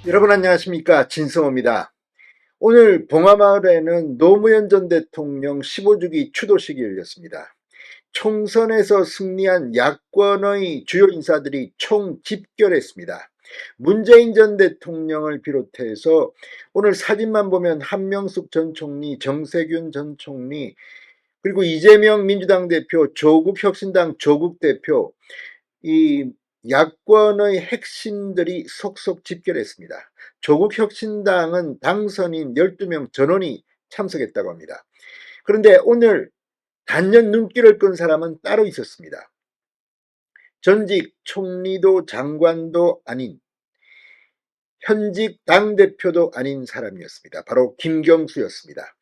여러분 안녕하십니까, 진성호입니다. 오늘 봉하마을에는 노무현 전 대통령 15주기 추도식이 열렸습니다. 총선에서 승리한 야권의 주요 인사들이 총집결했습니다. 문재인 전 대통령을 비롯해서 오늘 사진만 보면 한명숙 전 총리, 정세균 전 총리, 그리고 이재명 민주당 대표, 조국혁신당 조국 대표, 이 야권의 핵심들이 속속 집결했습니다. 조국혁신당은 당선인 12명 전원이 참석했다고 합니다. 그런데 오늘 단연 눈길을 끈 사람은 따로 있었습니다. 전직 총리도 장관도 아닌, 현직 당대표도 아닌 사람이었습니다. 바로 김경수였습니다.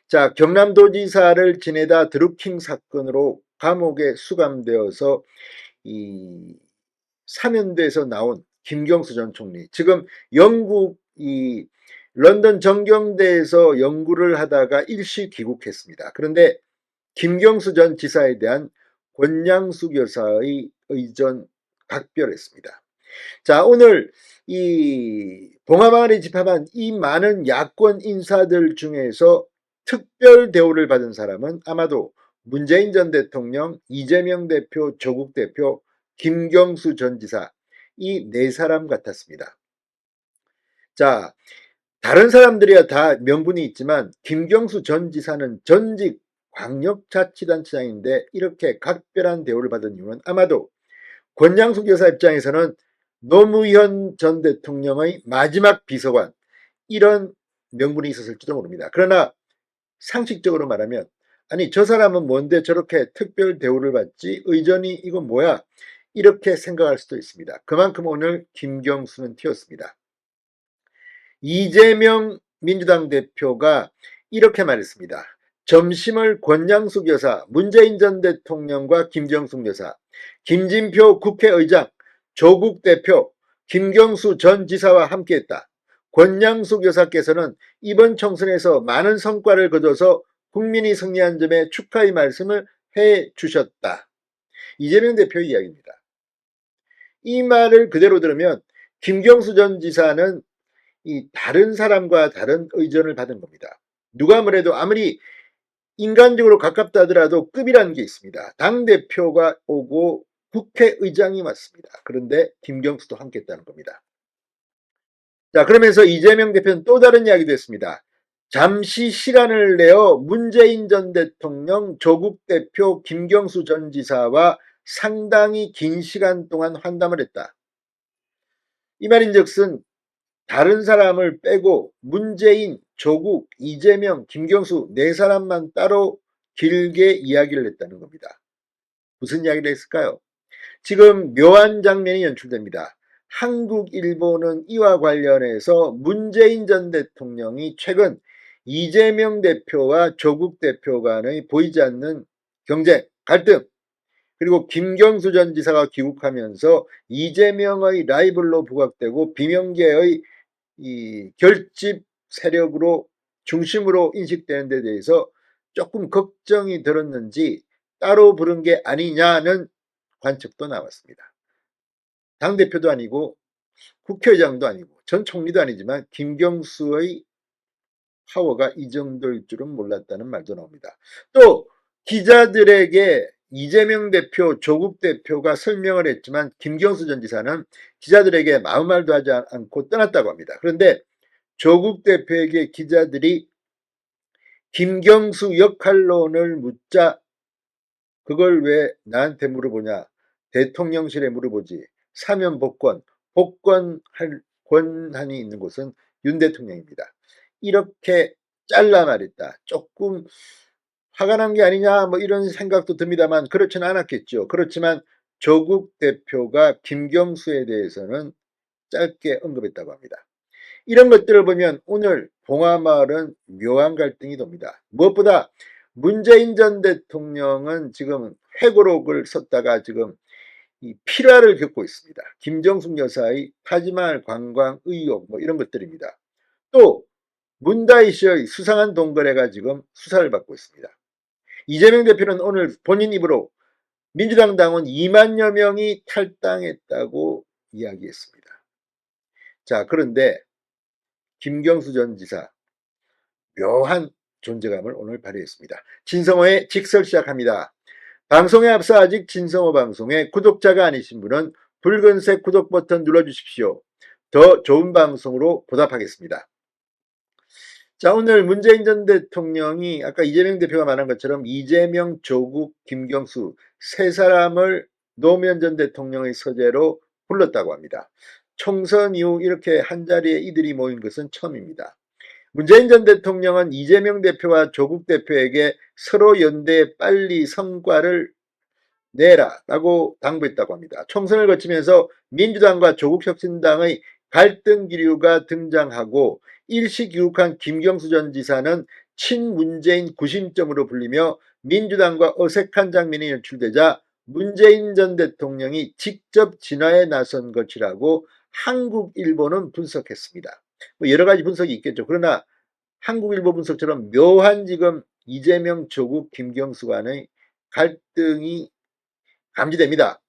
자, 경남도지사를 지내다 드루킹 사건으로 감옥에 수감되어서 이 사면대에서 나온 김경수 전 총리, 지금 영국 런던 정경대에서 연구를 하다가 일시 귀국했습니다. 그런데 김경수 전 지사에 대한 권양숙 여사의 의전 각별했습니다. 자, 오늘 이 봉하마을에 집합한 이 많은 야권 인사들 중에서 특별 대우를 받은 사람은 아마도 문재인 전 대통령, 이재명 대표, 조국 대표, 김경수 전 지사, 이 네 사람 같았습니다. 자, 다른 사람들이야 다 명분이 있지만 김경수 전 지사는 전직 광역자치단체장인데 이렇게 각별한 대우를 받은 이유는 아마도 권양숙 여사 입장에서는 노무현 전 대통령의 마지막 비서관, 이런 명분이 있었을지도 모릅니다. 그러나 상식적으로 말하면, 아니 저 사람은 뭔데 저렇게 특별 대우를 받지, 의전이 이건 뭐야, 이렇게 생각할 수도 있습니다. 그만큼 오늘 김경수는 튀었습니다. 이재명 민주당 대표가 이렇게 말했습니다. 점심을 권양숙 여사, 문재인 전 대통령과 김정숙 여사, 김진표 국회의장, 조국 대표, 김경수 전 지사와 함께했다. 권양숙 여사께서는 이번 총선에서 많은 성과를 거둬서 국민이 승리한 점에 축하의 말씀을 해 주셨다. 이재명 대표의 이야기입니다. 이 말을 그대로 들으면 김경수 전 지사는 이 다른 사람과 다른 의전을 받은 겁니다. 누가 뭐래도 아무리 인간적으로 가깝다 하더라도 급이라는 게 있습니다. 당대표가 오고 국회의장이 왔습니다. 그런데 김경수도 함께 했다는 겁니다. 자, 그러면서 이재명 대표는 또 다른 이야기도 했습니다. 잠시 시간을 내어 문재인 전 대통령, 조국 대표, 김경수 전 지사와 상당히 긴 시간 동안 환담을 했다. 이 말인즉슨 다른 사람을 빼고 문재인, 조국, 이재명, 김경수 네 사람만 따로 길게 이야기를 했다는 겁니다. 무슨 이야기를 했을까요? 지금 묘한 장면이 연출됩니다. 한국, 일본은 이와 관련해서 문재인 전 대통령이 최근 이재명 대표와 조국 대표 간의 보이지 않는 경쟁, 갈등, 그리고 김경수 전 지사가 귀국하면서 이재명의 라이벌로 부각되고 비명계의 이 결집 세력으로 중심으로 인식되는 데 대해서 조금 걱정이 들었는지 따로 부른 게 아니냐는 관측도 나왔습니다. 당대표도 아니고 국회의장도 아니고 전 총리도 아니지만 김경수의 파워가 이 정도일 줄은 몰랐다는 말도 나옵니다. 또 기자들에게 이재명 대표, 조국 대표가 설명을 했지만 김경수 전 지사는 기자들에게 아무 말도 하지 않고 떠났다고 합니다. 그런데 조국 대표에게 기자들이 김경수 역할론을 묻자 그걸 왜 나한테 물어보냐, 대통령실에 물어보지, 사면 복권할 권한이 있는 곳은 윤 대통령입니다. 이렇게 잘라 말했다. 조금 화가 난 게 아니냐 뭐 이런 생각도 듭니다만 그렇지는 않았겠죠. 그렇지만 조국 대표가 김경수에 대해서는 짧게 언급했다고 합니다. 이런 것들을 보면 오늘 봉하마을은 묘한 갈등이 돕니다. 무엇보다 문재인 전 대통령은 지금 회고록을 썼다가 지금 이 필화를 겪고 있습니다. 김정숙 여사의 타지마할 관광 의혹 뭐 이런 것들입니다. 또 문다희 씨의 수상한 동거래가 지금 수사를 받고 있습니다. 이재명 대표는 오늘 본인 입으로 민주당 당원 2만여 명이 탈당했다고 이야기했습니다. 자, 그런데 김경수 전 지사 묘한 존재감을 오늘 발휘했습니다. 진성호의 직설 시작합니다. 방송에 앞서 아직 진성호 방송에 구독자가 아니신 분은 붉은색 구독 버튼 눌러주십시오. 더 좋은 방송으로 보답하겠습니다. 자, 오늘 문재인 전 대통령이 아까 이재명 대표가 말한 것처럼 이재명, 조국, 김경수 세 사람을 노무현 전 대통령의 서재로 불렀다고 합니다. 총선 이후 이렇게 한자리에 이들이 모인 것은 처음입니다. 문재인 전 대통령은 이재명 대표와 조국 대표에게 서로 연대에 빨리 성과를 내라라고 당부했다고 합니다. 총선을 거치면서 민주당과 조국혁신당의 갈등 기류가 등장하고 일시귀국한 김경수 전 지사는 친문재인 구심점으로 불리며 민주당과 어색한 장면이 연출되자 문재인 전 대통령이 직접 진화에 나선 것이라고 한국일보는 분석했습니다. 뭐 여러 가지 분석이 있겠죠. 그러나 한국일보 분석처럼 묘한 지금 이재명, 조국, 김경수 간의 갈등이 감지됩니다.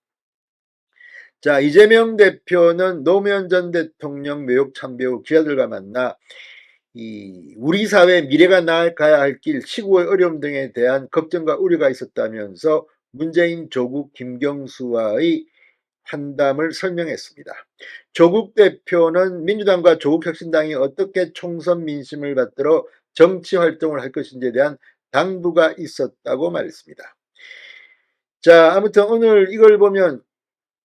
자, 이재명 대표는 노무현 전 대통령 묘역 참배 후 기자들과 만나 우리 사회의 미래가 나아가야 할 길, 시국의 어려움 등에 대한 걱정과 우려가 있었다면서 문재인, 조국, 김경수와의 환담을 설명했습니다. 조국 대표는 민주당과 조국혁신당이 어떻게 총선 민심을 받들어 정치 활동을 할 것인지에 대한 당부가 있었다고 말했습니다. 자, 아무튼 오늘 이걸 보면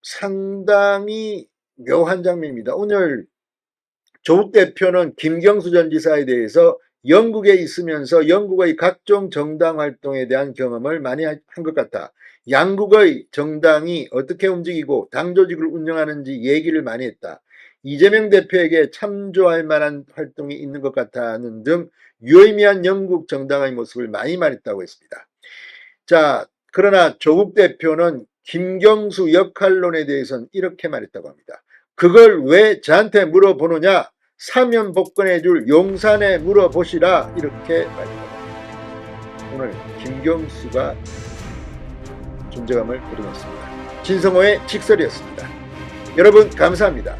상당히 묘한 장면입니다. 오늘 조국 대표는 김경수 전 지사에 대해서 영국에 있으면서 영국의 각종 정당 활동에 대한 경험을 많이 한 것 같아 양국의 정당이 어떻게 움직이고 당 조직을 운영하는지 얘기를 많이 했다. 이재명 대표에게 참조할 만한 활동이 있는 것 같다는 등 유의미한 영국 정당의 모습을 많이 말했다고 했습니다. 자, 그러나 조국 대표는 김경수 역할론에 대해서는 이렇게 말했다고 합니다. 그걸 왜 저한테 물어보느냐? 사면 복권해줄 용산에 물어보시라. 이렇게 말했다고 합니다. 오늘 김경수가 존재감을 드러냈습니다. 진성호의 직설이었습니다. 여러분 감사합니다.